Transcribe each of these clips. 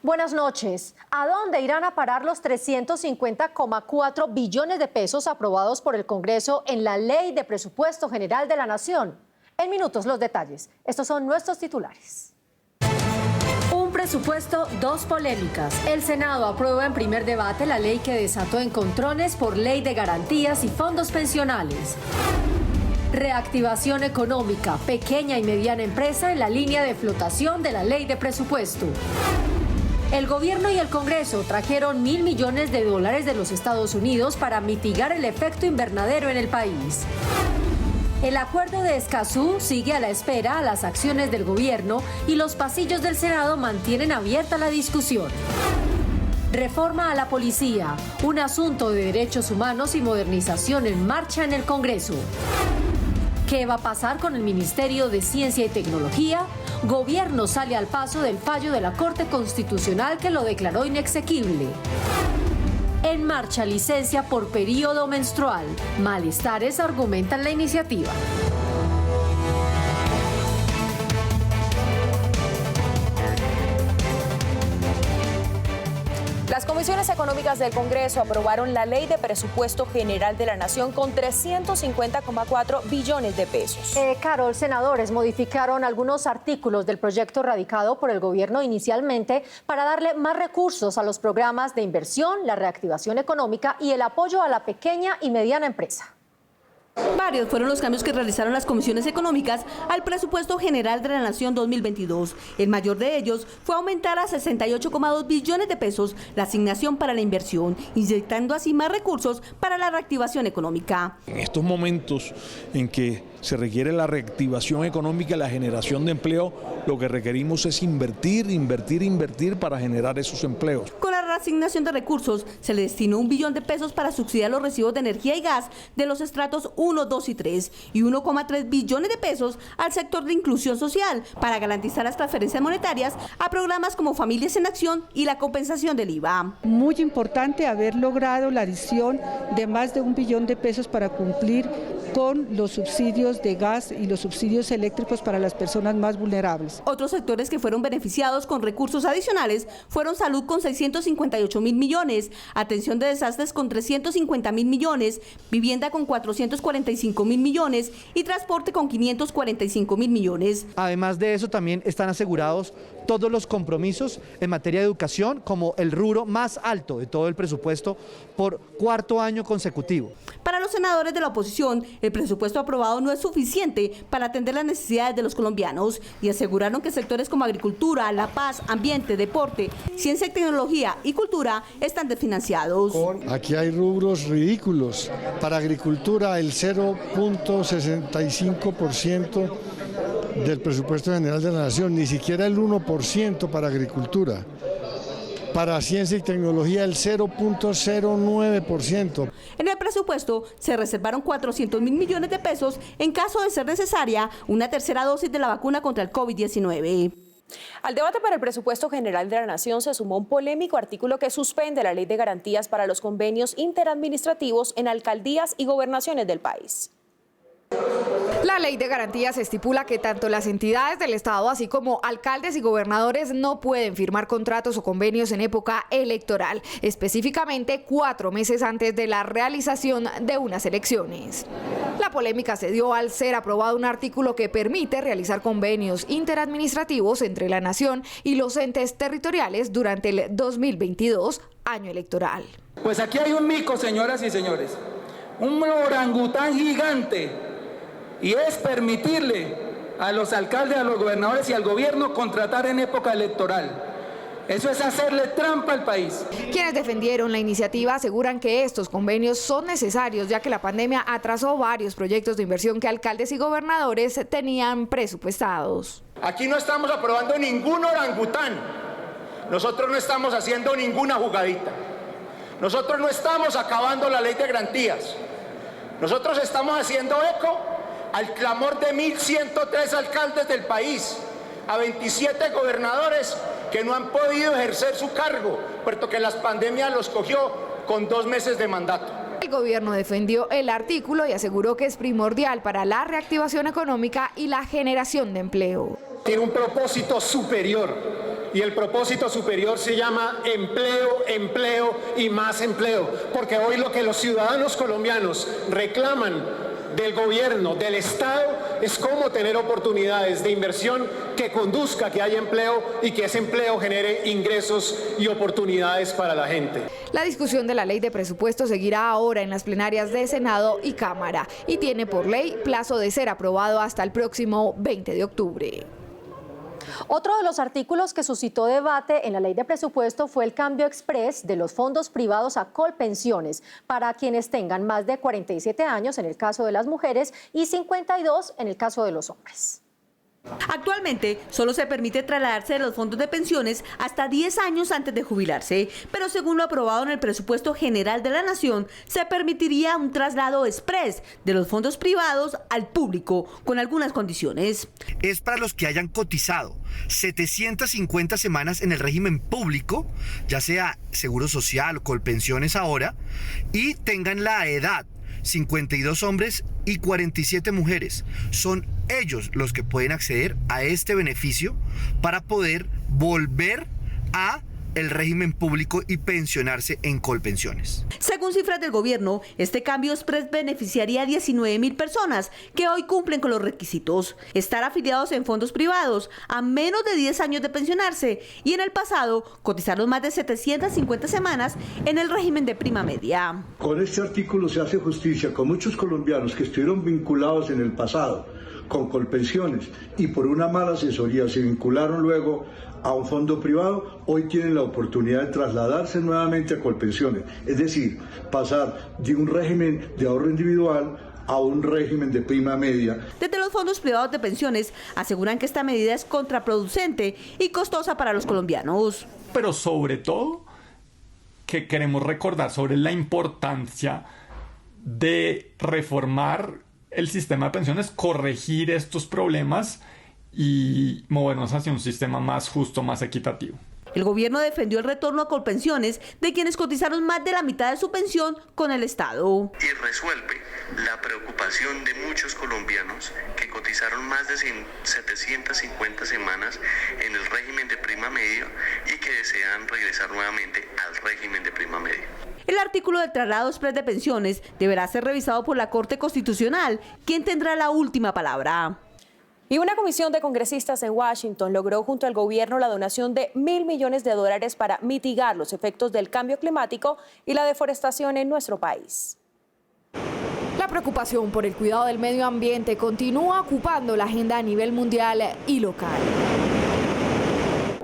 Buenas noches. ¿A dónde irán a parar los 350,4 billones de pesos aprobados por el Congreso en la Ley de Presupuesto General de la Nación? En minutos los detalles. Estos son nuestros titulares. Un presupuesto, dos polémicas. El Senado aprueba en primer debate la ley que desató encontrones por ley de garantías y fondos pensionales. Reactivación económica, pequeña y mediana empresa en la línea de flotación de la ley de presupuesto. El gobierno y el Congreso trajeron $1.000 millones de los Estados Unidos para mitigar el efecto invernadero en el país. El acuerdo de Escazú sigue a la espera a las acciones del gobierno y los pasillos del Senado mantienen abierta la discusión. Reforma a la policía, un asunto de derechos humanos y modernización en marcha en el Congreso. ¿Qué va a pasar con el Ministerio de Ciencia y Tecnología? Gobierno sale al paso del fallo de la Corte Constitucional que lo declaró inexequible. En marcha licencia por periodo menstrual. Malestares argumentan la iniciativa. Las comisiones económicas del Congreso aprobaron la Ley de Presupuesto General de la Nación con 350,4 billones de pesos. Carol, senadores modificaron algunos artículos del proyecto radicado por el gobierno inicialmente para darle más recursos a los programas de inversión, la reactivación económica y el apoyo a la pequeña y mediana empresa. Varios fueron los cambios que realizaron las comisiones económicas al presupuesto general de la Nación 2022. El mayor de ellos fue aumentar a 68,2 billones de pesos la asignación para la inversión, inyectando así más recursos para la reactivación económica. En estos momentos en que se requiere la reactivación económica y la generación de empleo, lo que requerimos es invertir para generar esos empleos. Con la reasignación de recursos se le destinó $1 billón de pesos para subsidiar los recibos de energía y gas de los estratos 1, 2 y 3 y 1,3 billones de pesos al sector de inclusión social para garantizar las transferencias monetarias a programas como Familias en Acción y la compensación del IVA. Muy importante haber logrado la adición de más de $1 billón de pesos para cumplir con los subsidios de gas y los subsidios eléctricos para las personas más vulnerables. Otros sectores que fueron beneficiados con recursos adicionales fueron salud con 658.000 millones, atención de desastres con 350.000 millones, vivienda con 445.000 millones y transporte con 545.000 millones. Además de eso, también están asegurados todos los compromisos en materia de educación como el rubro más alto de todo el presupuesto por cuarto año consecutivo. Para los senadores de la oposición, el presupuesto aprobado no es suficiente para atender las necesidades de los colombianos y aseguraron que sectores como agricultura, la paz, ambiente, deporte, ciencia y tecnología y cultura están desfinanciados. Aquí hay rubros ridículos. Para agricultura el 0.65% del presupuesto general de la Nación, ni siquiera el 1% para agricultura. Para ciencia y tecnología el 0.09%. En el presupuesto se reservaron 400.000 millones de pesos en caso de ser necesaria una tercera dosis de la vacuna contra el COVID-19. Al debate para el presupuesto general de la Nación se sumó un polémico artículo que suspende la ley de garantías para los convenios interadministrativos en alcaldías y gobernaciones del país. La ley de garantías estipula que tanto las entidades del Estado así como alcaldes y gobernadores no pueden firmar contratos o convenios en época electoral, específicamente 4 meses antes de la realización de unas elecciones. La polémica se dio al ser aprobado un artículo que permite realizar convenios interadministrativos entre la Nación y los entes territoriales durante el 2022, año electoral. Pues aquí hay un mico, señoras y señores, un orangután gigante. Y es permitirle a los alcaldes, a los gobernadores y al gobierno contratar en época electoral. Eso es hacerle trampa al país. Quienes defendieron la iniciativa aseguran que estos convenios son necesarios ya que la pandemia atrasó varios proyectos de inversión que alcaldes y gobernadores tenían presupuestados. Aquí no estamos aprobando ningún orangután. Nosotros no estamos haciendo ninguna jugadita. Nosotros no estamos acabando la ley de garantías. Nosotros estamos haciendo eco al clamor de 1.103 alcaldes del país, a 27 gobernadores que no han podido ejercer su cargo, puesto que la pandemia los cogió con 2 meses de mandato. El gobierno defendió el artículo y aseguró que es primordial para la reactivación económica y la generación de empleo. Tiene un propósito superior y el propósito superior se llama empleo, empleo y más empleo, porque hoy lo que los ciudadanos colombianos reclaman del gobierno, del Estado, es cómo tener oportunidades de inversión que conduzca a que haya empleo y que ese empleo genere ingresos y oportunidades para la gente. La discusión de la ley de presupuesto seguirá ahora en las plenarias de Senado y Cámara y tiene por ley plazo de ser aprobado hasta el próximo 20 de octubre. Otro de los artículos que suscitó debate en la ley de presupuesto fue el cambio exprés de los fondos privados a Colpensiones para quienes tengan más de 47 años en el caso de las mujeres y 52 en el caso de los hombres. Actualmente solo se permite trasladarse de los fondos de pensiones hasta 10 años antes de jubilarse, pero según lo aprobado en el presupuesto general de la Nación, se permitiría un traslado exprés de los fondos privados al público con algunas condiciones. Es para los que hayan cotizado 750 semanas en el régimen público, ya sea Seguro Social o Colpensiones ahora, y tengan la edad 52 hombres y 47 mujeres. Son ellos los que pueden acceder a este beneficio para poder volver a el régimen público y pensionarse en Colpensiones. Según cifras del gobierno, este cambio express beneficiaría a 19.000 personas que hoy cumplen con los requisitos. Estar afiliados en fondos privados a menos de 10 años de pensionarse y en el pasado cotizaron más de 750 semanas en el régimen de prima media. Con este artículo se hace justicia con muchos colombianos que estuvieron vinculados en el pasado con Colpensiones y por una mala asesoría se vincularon luego a un fondo privado, hoy tienen la oportunidad de trasladarse nuevamente a Colpensiones, es decir, pasar de un régimen de ahorro individual a un régimen de prima media. Desde los fondos privados de pensiones aseguran que esta medida es contraproducente y costosa para los colombianos. Pero sobre todo, que queremos recordar sobre la importancia de reformar el sistema de pensiones, corregir estos problemas y movernos hacia un sistema más justo, más equitativo. El gobierno defendió el retorno a Colpensiones de quienes cotizaron más de la mitad de su pensión con el Estado. Y resuelve la preocupación de muchos colombianos que cotizaron más de 750 semanas en el régimen de prima media y que desean regresar nuevamente al régimen de prima media. El artículo del traslado exprés de pensiones deberá ser revisado por la Corte Constitucional, quien tendrá la última palabra. Y una comisión de congresistas en Washington logró junto al gobierno la donación de $1.000 millones para mitigar los efectos del cambio climático y la deforestación en nuestro país. La preocupación por el cuidado del medio ambiente continúa ocupando la agenda a nivel mundial y local.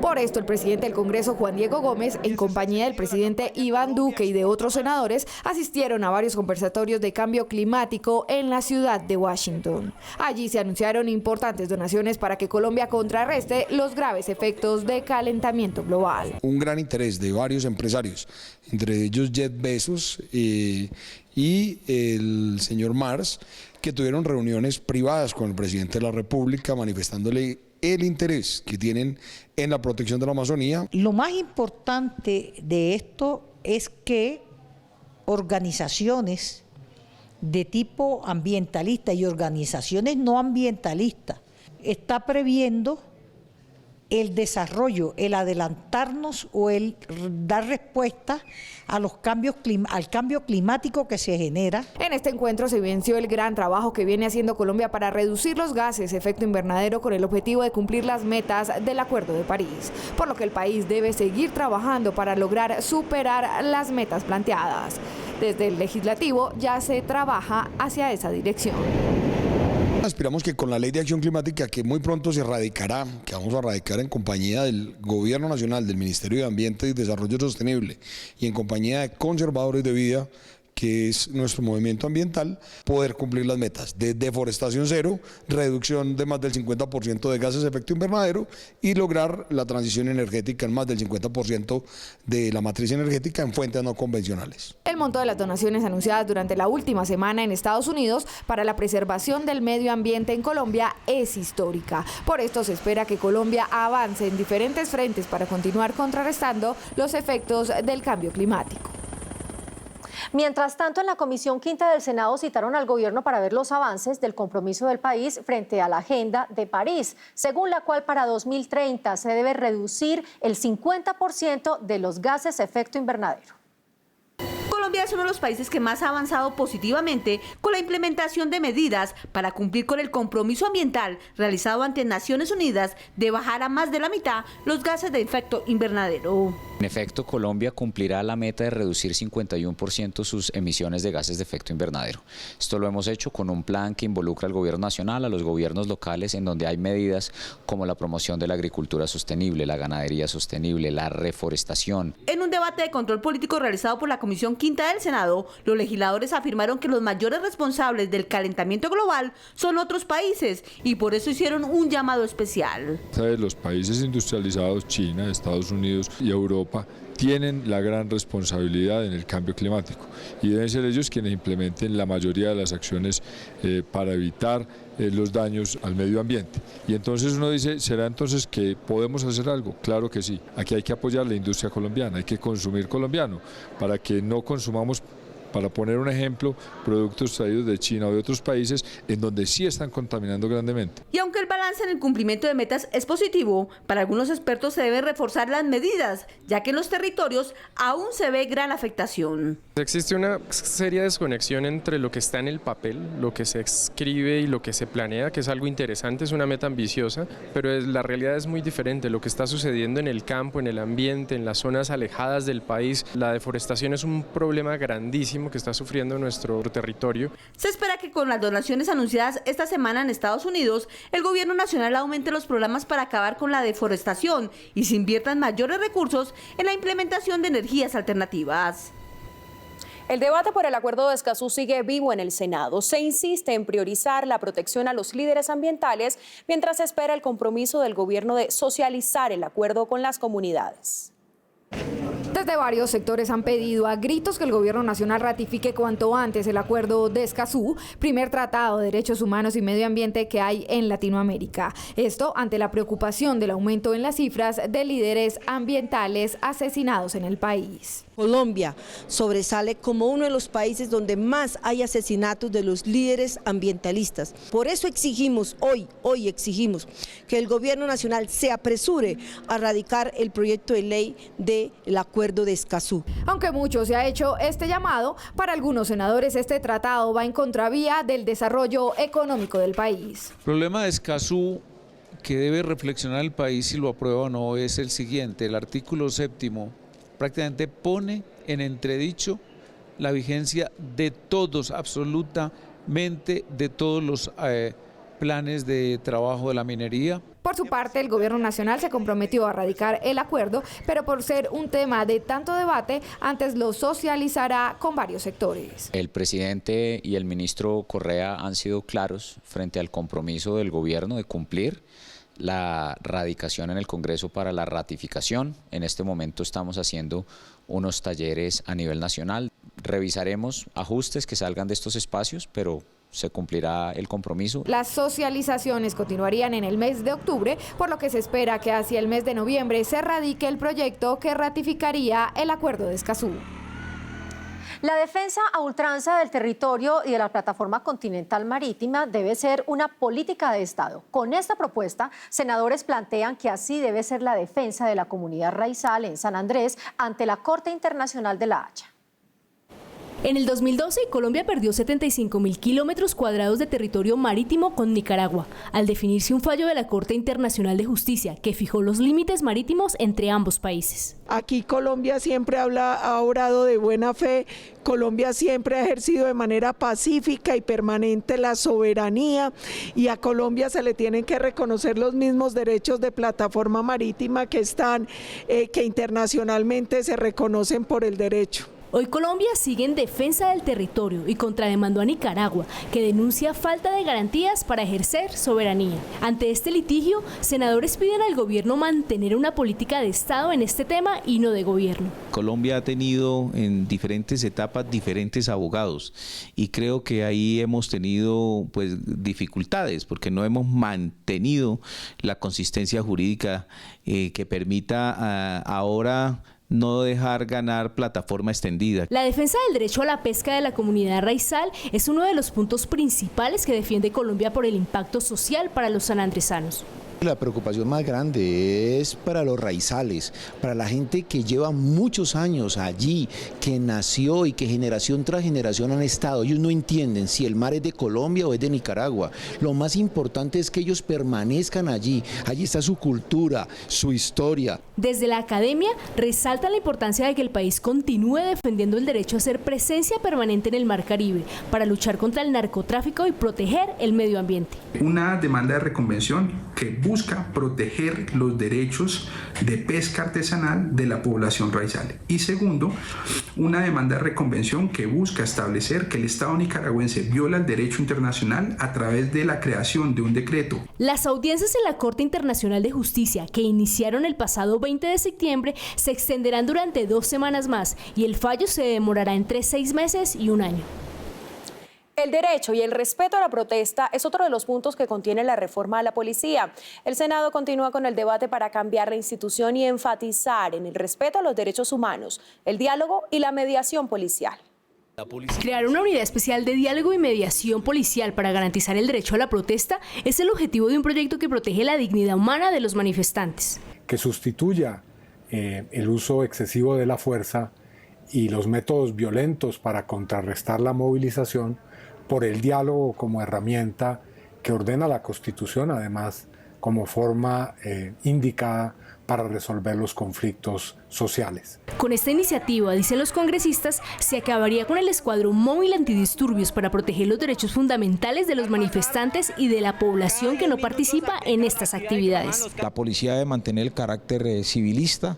Por esto, el presidente del Congreso, Juan Diego Gómez, en compañía del presidente Iván Duque y de otros senadores, asistieron a varios conversatorios de cambio climático en la ciudad de Washington. Allí se anunciaron importantes donaciones para que Colombia contrarreste los graves efectos de calentamiento global. Un gran interés de varios empresarios, entre ellos Jeff Bezos y el señor Mars, que tuvieron reuniones privadas con el presidente de la República manifestándole el interés que tienen en la protección de la Amazonía. Lo más importante de esto es que organizaciones de tipo ambientalista y organizaciones no ambientalistas está previendo el desarrollo, el adelantarnos o el dar respuesta a los cambios al cambio climático que se genera. En este encuentro se evidenció el gran trabajo que viene haciendo Colombia para reducir los gases efecto invernadero con el objetivo de cumplir las metas del Acuerdo de París, por lo que el país debe seguir trabajando para lograr superar las metas planteadas. Desde el legislativo ya se trabaja hacia esa dirección. Aspiramos que con la Ley de Acción Climática, que muy pronto se radicará, que vamos a radicar en compañía del Gobierno Nacional, del Ministerio de Ambiente y Desarrollo Sostenible y en compañía de Conservadores de Vida, que es nuestro movimiento ambiental, poder cumplir las metas de deforestación cero, reducción de más del 50% de gases de efecto invernadero y lograr la transición energética en más del 50% de la matriz energética en fuentes no convencionales. El monto de las donaciones anunciadas durante la última semana en Estados Unidos para la preservación del medio ambiente en Colombia es histórica. Por esto se espera que Colombia avance en diferentes frentes para continuar contrarrestando los efectos del cambio climático. Mientras tanto, en la Comisión Quinta del Senado citaron al gobierno para ver los avances del compromiso del país frente a la Agenda de París, según la cual para 2030 se debe reducir el 50% de los gases de efecto invernadero. Colombia es uno de los países que más ha avanzado positivamente con la implementación de medidas para cumplir con el compromiso ambiental realizado ante Naciones Unidas de bajar a más de la mitad los gases de efecto invernadero. En efecto, Colombia cumplirá la meta de reducir 51% sus emisiones de gases de efecto invernadero. Esto lo hemos hecho con un plan que involucra al gobierno nacional, a los gobiernos locales, en donde hay medidas como la promoción de la agricultura sostenible, la ganadería sostenible, la reforestación. En un debate de control político realizado por la Comisión Quinta del Senado, los legisladores afirmaron que los mayores responsables del calentamiento global son otros países y por eso hicieron un llamado especial. Los países industrializados, China, Estados Unidos y Europa, tienen la gran responsabilidad en el cambio climático y deben ser ellos quienes implementen la mayoría de las acciones para evitar los daños al medio ambiente. Y entonces uno dice, ¿será entonces que podemos hacer algo? Claro que sí. Aquí hay que apoyar la industria colombiana, hay que consumir colombiano para que no consumamos, para poner un ejemplo, productos traídos de China o de otros países en donde sí están contaminando grandemente. Y aunque el balance en el cumplimiento de metas es positivo, para algunos expertos se deben reforzar las medidas, ya que en los territorios aún se ve gran afectación. Existe una seria desconexión entre lo que está en el papel, lo que se escribe y lo que se planea, que es algo interesante, es una meta ambiciosa, pero la realidad es muy diferente. Lo que está sucediendo en el campo, en el ambiente, en las zonas alejadas del país, la deforestación es un problema grandísimo que está sufriendo nuestro territorio. Se espera que con las donaciones anunciadas esta semana en Estados Unidos, el gobierno nacional aumente los programas para acabar con la deforestación y se inviertan mayores recursos en la implementación de energías alternativas. El debate por el acuerdo de Escazú sigue vivo en el Senado. Se insiste en priorizar la protección a los líderes ambientales mientras se espera el compromiso del gobierno de socializar el acuerdo con las comunidades. Desde varios sectores han pedido a gritos que el gobierno nacional ratifique cuanto antes el acuerdo de Escazú, primer tratado de derechos humanos y medio ambiente que hay en Latinoamérica. Esto ante la preocupación del aumento en las cifras de líderes ambientales asesinados en el país. Colombia sobresale como uno de los países donde más hay asesinatos de los líderes ambientalistas. Por eso exigimos, hoy exigimos que el gobierno nacional se apresure a radicar el proyecto de ley del acuerdo de Escazú. Aunque mucho se ha hecho este llamado, para algunos senadores este tratado va en contravía del desarrollo económico del país. El problema de Escazú que debe reflexionar el país si lo aprueba o no es el siguiente: el artículo 7º prácticamente pone en entredicho la vigencia de todos, absolutamente de todos los planes de trabajo de la minería. Por su parte, el gobierno nacional se comprometió a radicar el acuerdo, pero por ser un tema de tanto debate, antes lo socializará con varios sectores. El presidente y el ministro Correa han sido claros frente al compromiso del gobierno de cumplir la radicación en el Congreso para la ratificación. En este momento estamos haciendo unos talleres a nivel nacional. Revisaremos ajustes que salgan de estos espacios, pero se cumplirá el compromiso. Las socializaciones continuarían en el mes de octubre, por lo que se espera que hacia el mes de noviembre se radique el proyecto que ratificaría el acuerdo de Escazú. La defensa a ultranza del territorio y de la plataforma continental marítima debe ser una política de Estado. Con esta propuesta, senadores plantean que así debe ser la defensa de la comunidad raizal en San Andrés ante la Corte Internacional de La Haya. En el 2012, Colombia perdió 75.000 kilómetros cuadrados de territorio marítimo con Nicaragua, al definirse un fallo de la Corte Internacional de Justicia que fijó los límites marítimos entre ambos países. Aquí Colombia siempre ha obrado de buena fe, Colombia siempre ha ejercido de manera pacífica y permanente la soberanía, y a Colombia se le tienen que reconocer los mismos derechos de plataforma marítima que internacionalmente se reconocen por el derecho. Hoy Colombia sigue en defensa del territorio y contrademandó a Nicaragua, que denuncia falta de garantías para ejercer soberanía. Ante este litigio, senadores piden al gobierno mantener una política de Estado en este tema y no de gobierno. Colombia ha tenido en diferentes etapas diferentes abogados y creo que ahí hemos tenido dificultades porque no hemos mantenido la consistencia jurídica que permita ahora no dejar ganar plataforma extendida. La defensa del derecho a la pesca de la comunidad raizal es uno de los puntos principales que defiende Colombia por el impacto social para los sanandresanos. La preocupación más grande es para los raizales, para la gente que lleva muchos años allí, que nació y que generación tras generación han estado. Ellos no entienden si el mar es de Colombia o es de Nicaragua. Lo más importante es que ellos permanezcan allí. Allí está su cultura, su historia. Desde la academia resaltan la importancia de que el país continúe defendiendo el derecho a ser presencia permanente en el Mar Caribe para luchar contra el narcotráfico y proteger el medio ambiente. Una demanda de reconvención que busca proteger los derechos de pesca artesanal de la población raizal. Y segundo, una demanda de reconvención que busca establecer que el Estado nicaragüense viola el derecho internacional a través de la creación de un decreto. Las audiencias en la Corte Internacional de Justicia, que iniciaron el pasado 20 de septiembre, se extenderán durante 2 semanas más y el fallo se demorará entre 6 meses y 1 año. El derecho y el respeto a la protesta es otro de los puntos que contiene la reforma a la policía. El Senado continúa con el debate para cambiar la institución y enfatizar en el respeto a los derechos humanos, el diálogo y la mediación policial. Crear una unidad especial de diálogo y mediación policial para garantizar el derecho a la protesta es el objetivo de un proyecto que protege la dignidad humana de los manifestantes. Que sustituya el uso excesivo de la fuerza y los métodos violentos para contrarrestar la movilización por el diálogo como herramienta que ordena la Constitución, además como forma indicada para resolver los conflictos sociales. Con esta iniciativa, dicen los congresistas, se acabaría con el escuadrón móvil antidisturbios para proteger los derechos fundamentales de los manifestantes y de la población que no participa en estas actividades. La policía debe mantener el carácter civilista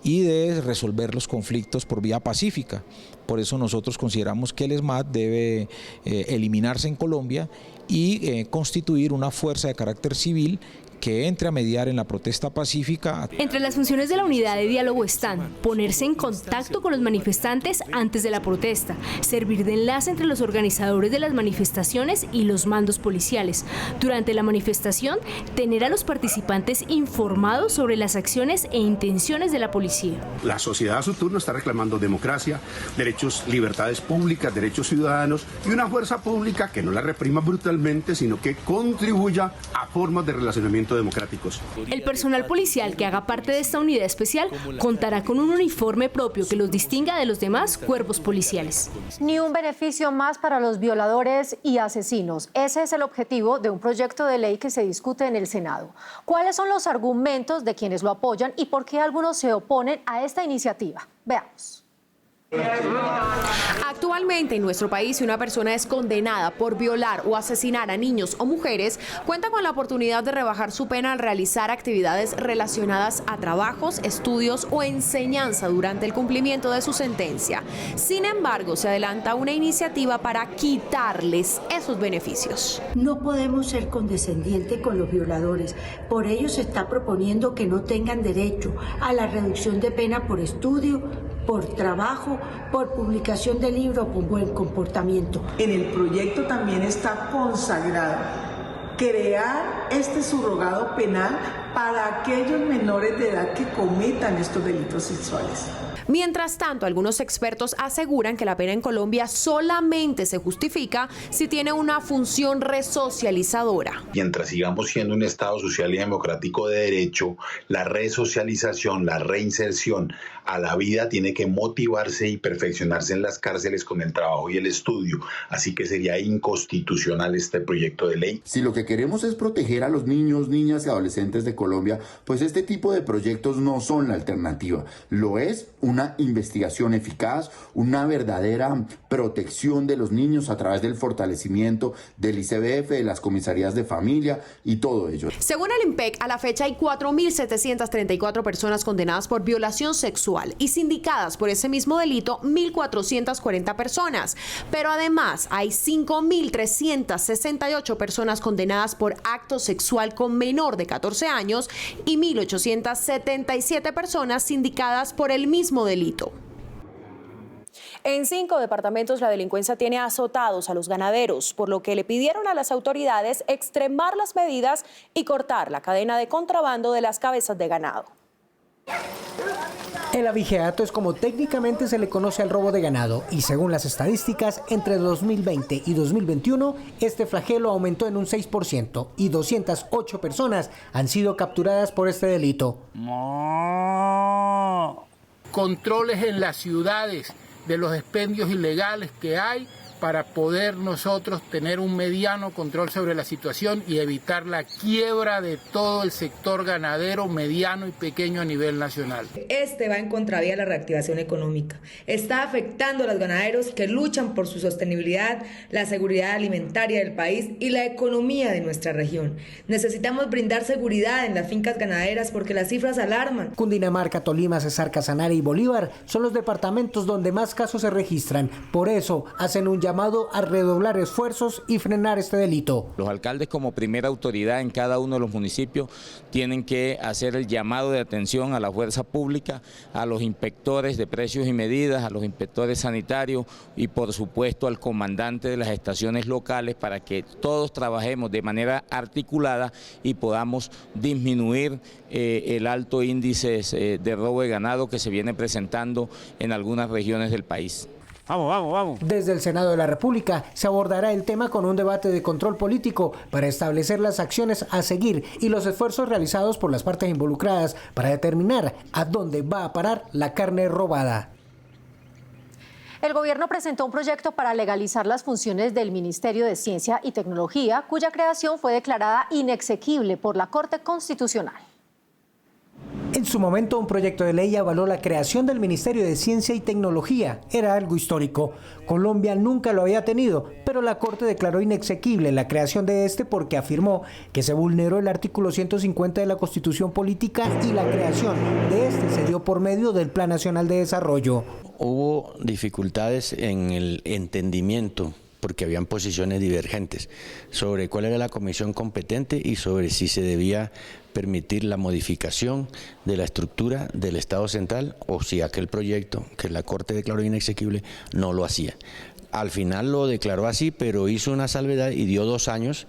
y de resolver los conflictos por vía pacífica. Por eso nosotros consideramos que el ESMAD debe eliminarse en Colombia y constituir una fuerza de carácter civil que entre a mediar en la protesta pacífica. Entre las funciones de la unidad de diálogo están ponerse en contacto con los manifestantes antes de la protesta, servir de enlace entre los organizadores de las manifestaciones y los mandos policiales. Durante la manifestación, tener a los participantes informados sobre las acciones e intenciones de la policía. La sociedad a su turno está reclamando democracia, derechos, libertades públicas, derechos ciudadanos y una fuerza pública que no la reprima brutalmente, sino que contribuya a formas de relacionamiento democráticos. El personal policial que haga parte de esta unidad especial contará con un uniforme propio que los distinga de los demás cuerpos policiales. Ni un beneficio más para los violadores y asesinos. Ese es el objetivo de un proyecto de ley que se discute en el Senado. ¿Cuáles son los argumentos de quienes lo apoyan y por qué algunos se oponen a esta iniciativa? Veamos. Actualmente en nuestro país, si una persona es condenada por violar o asesinar a niños o mujeres, cuenta con la oportunidad de rebajar su pena al realizar actividades relacionadas a trabajos, estudios o enseñanza durante el cumplimiento de su sentencia. Sin embargo, se adelanta una iniciativa para quitarles esos beneficios. No podemos ser condescendientes con los violadores. Por ello se está proponiendo que no tengan derecho a la reducción de pena por estudio, por trabajo, por publicación de libro o por buen comportamiento. En el proyecto también está consagrado crear este subrogado penal para aquellos menores de edad que cometan estos delitos sexuales. Mientras tanto, algunos expertos aseguran que la pena en Colombia solamente se justifica si tiene una función resocializadora. Mientras sigamos siendo un Estado social y democrático de derecho, la resocialización, la reinserción a la vida tiene que motivarse y perfeccionarse en las cárceles con el trabajo y el estudio. Así que sería inconstitucional este proyecto de ley. Si lo que queremos es proteger a los niños, niñas y adolescentes de Colombia, pues este tipo de proyectos no son la alternativa. Lo es una investigación eficaz, una verdadera protección de los niños a través del fortalecimiento del ICBF, de las comisarías de familia y todo ello. Según el IMPEC, a la fecha hay 4.734 personas condenadas por violación sexual y sindicadas por ese mismo delito 1.440 personas. Pero además hay 5.368 personas condenadas por acto sexual con menor de 14 años y 1.877 personas sindicadas por el mismo delito. En 5 departamentos la delincuencia tiene azotados a los ganaderos, por lo que le pidieron a las autoridades extremar las medidas y cortar la cadena de contrabando de las cabezas de ganado. El abigeato es como técnicamente se le conoce al robo de ganado y según las estadísticas, entre 2020 y 2021, este flagelo aumentó en un 6% y 208 personas han sido capturadas por este delito. Controles en las ciudades de los expendios ilegales que hay para poder nosotros tener un mediano control sobre la situación y evitar la quiebra de todo el sector ganadero mediano y pequeño a nivel nacional. Este va en contravía de la reactivación económica. Está afectando a los ganaderos que luchan por su sostenibilidad, la seguridad alimentaria del país y la economía de nuestra región. Necesitamos brindar seguridad en las fincas ganaderas porque las cifras alarman. Cundinamarca, Tolima, Cesar, Casanare y Bolívar son los departamentos donde más casos se registran. Por eso hacen un llamado a redoblar esfuerzos y frenar este delito. Los alcaldes, como primera autoridad en cada uno de los municipios, tienen que hacer el llamado de atención a la fuerza pública, a los inspectores de precios y medidas, a los inspectores sanitarios y por supuesto al comandante de las estaciones locales para que todos trabajemos de manera articulada y podamos disminuir el alto índice de robo de ganado que se viene presentando en algunas regiones del país. Vamos. Desde el Senado de la República se abordará el tema con un debate de control político para establecer las acciones a seguir y los esfuerzos realizados por las partes involucradas para determinar a dónde va a parar la carne robada. El gobierno presentó un proyecto para legalizar las funciones del Ministerio de Ciencia y Tecnología, cuya creación fue declarada inexequible por la Corte Constitucional. En su momento, un proyecto de ley avaló la creación del Ministerio de Ciencia y Tecnología. Era algo histórico. Colombia nunca lo había tenido, pero la Corte declaró inexequible la creación de este porque afirmó que se vulneró el artículo 150 de la Constitución Política y la creación de este se dio por medio del Plan Nacional de Desarrollo. Hubo dificultades en el entendimiento porque habían posiciones divergentes sobre cuál era la comisión competente y sobre si se debía permitir la modificación de la estructura del Estado central o si aquel proyecto que la Corte declaró inexequible no lo hacía. Al final lo declaró así, pero hizo una salvedad y dio 2 años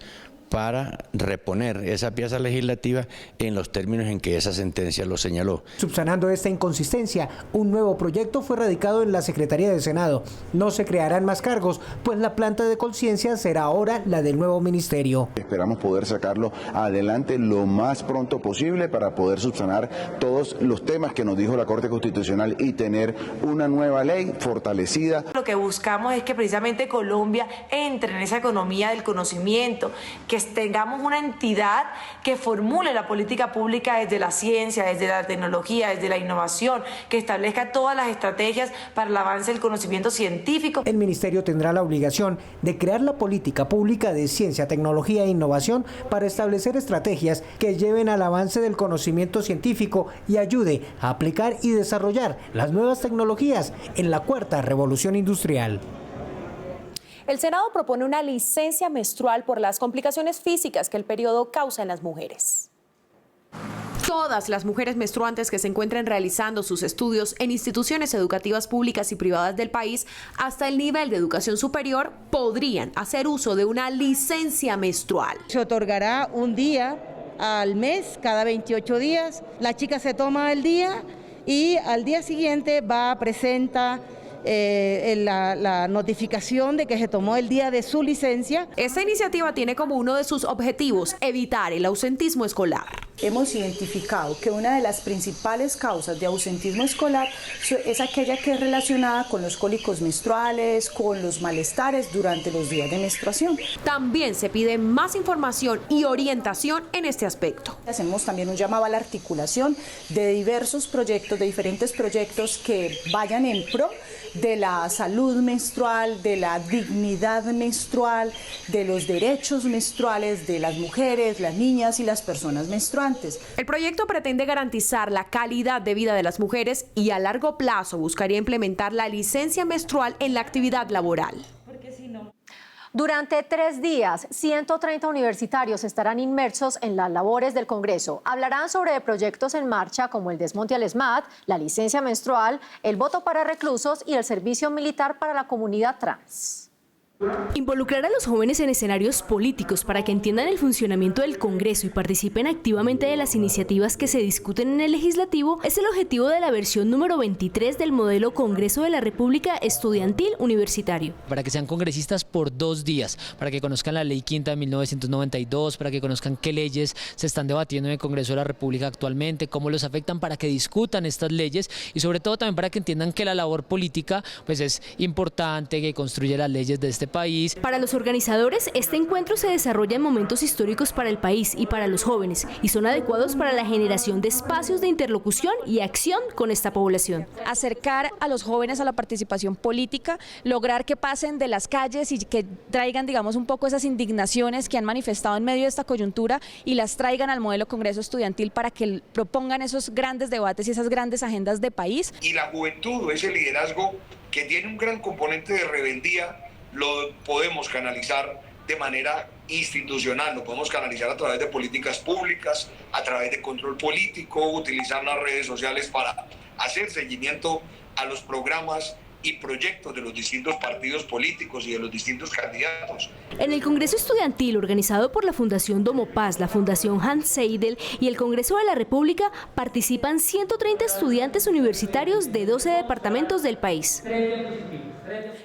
para reponer esa pieza legislativa en los términos en que esa sentencia lo señaló. Subsanando esta inconsistencia, un nuevo proyecto fue radicado en la Secretaría del Senado. No se crearán más cargos, pues la planta de conciencia será ahora la del nuevo ministerio. Esperamos poder sacarlo adelante lo más pronto posible para poder subsanar todos los temas que nos dijo la Corte Constitucional y tener una nueva ley fortalecida. Lo que buscamos es que precisamente Colombia entre en esa economía del conocimiento, que tengamos una entidad que formule la política pública desde la ciencia, desde la tecnología, desde la innovación, que establezca todas las estrategias para el avance del conocimiento científico. El ministerio tendrá la obligación de crear la política pública de ciencia, tecnología e innovación para establecer estrategias que lleven al avance del conocimiento científico y ayude a aplicar y desarrollar las nuevas tecnologías en la cuarta revolución industrial. El Senado propone una licencia menstrual por las complicaciones físicas que el periodo causa en las mujeres. Todas las mujeres menstruantes que se encuentren realizando sus estudios en instituciones educativas públicas y privadas del país hasta el nivel de educación superior podrían hacer uso de una licencia menstrual. Se otorgará un día al mes, cada 28 días. La chica se toma el día y al día siguiente presenta la notificación de que se tomó el día de su licencia. Esta iniciativa tiene como uno de sus objetivos evitar el ausentismo escolar. Hemos identificado que una de las principales causas de ausentismo escolar es aquella que es relacionada con los cólicos menstruales, con los malestares durante los días de menstruación. También se pide más información y orientación en este aspecto. Hacemos también un llamado a la articulación de diversos proyectos, de diferentes proyectos que vayan en pro de la salud menstrual, de la dignidad menstrual, de los derechos menstruales de las mujeres, las niñas y las personas menstruantes. El proyecto pretende garantizar la calidad de vida de las mujeres y a largo plazo buscaría implementar la licencia menstrual en la actividad laboral. Durante 3 días, 130 universitarios estarán inmersos en las labores del Congreso. Hablarán sobre proyectos en marcha como el desmonte al ESMAD, la licencia menstrual, el voto para reclusos y el servicio militar para la comunidad trans. Involucrar a los jóvenes en escenarios políticos para que entiendan el funcionamiento del Congreso y participen activamente de las iniciativas que se discuten en el Legislativo es el objetivo de la versión número 23 del modelo Congreso de la República Estudiantil Universitario. Para que sean congresistas por 2 días, para que conozcan la Ley Quinta de 1992, para que conozcan qué leyes se están debatiendo en el Congreso de la República actualmente, cómo los afectan, para que discutan estas leyes y sobre todo también para que entiendan que la labor política pues es importante, que construye las leyes de este país. Para los organizadores, este encuentro se desarrolla en momentos históricos para el país y para los jóvenes y son adecuados para la generación de espacios de interlocución y acción con esta población. Acercar a los jóvenes a la participación política, lograr que pasen de las calles y que traigan, digamos, un poco esas indignaciones que han manifestado en medio de esta coyuntura y las traigan al modelo Congreso Estudiantil para que propongan esos grandes debates y esas grandes agendas de país. Y la juventud, ese liderazgo que tiene un gran componente de rebeldía, lo podemos canalizar de manera institucional, lo podemos canalizar a través de políticas públicas, a través de control político, utilizar las redes sociales para hacer seguimiento a los programas y proyectos de los distintos partidos políticos y de los distintos candidatos. En el Congreso Estudiantil, organizado por la Fundación Domo Paz, la Fundación Hans Seidel y el Congreso de la República, participan 130 estudiantes universitarios de 12 departamentos del país.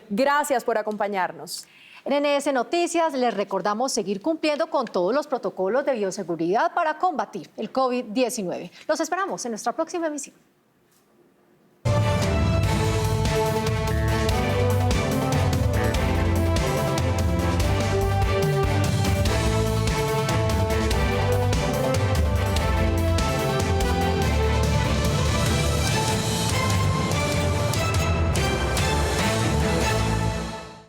Gracias por acompañarnos. En NS Noticias les recordamos seguir cumpliendo con todos los protocolos de bioseguridad para combatir el COVID-19. Los esperamos en nuestra próxima emisión.